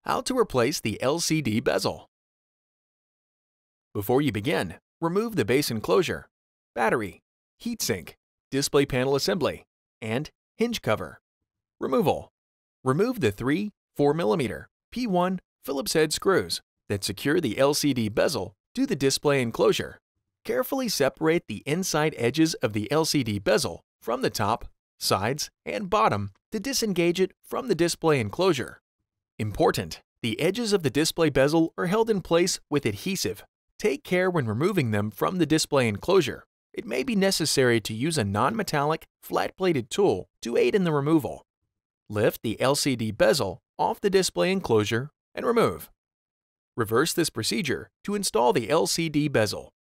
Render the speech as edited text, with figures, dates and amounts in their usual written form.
How to replace the LCD bezel. Before you begin, remove the base enclosure, battery, heatsink, display panel assembly, and hinge cover. Removal. Remove the 3 4mm P1 Phillips head screws that secure the LCD bezel to the display enclosure. Carefully separate the inside edges of the LCD bezel from the top, sides, and bottom to disengage it from the display enclosure. Important: the edges of the display bezel are held in place with adhesive. Take care when removing them from the display enclosure. It may be necessary to use a non-metallic, flat-bladed tool to aid in the removal. Lift the LCD bezel off the display enclosure and remove. Reverse this procedure to install the LCD bezel.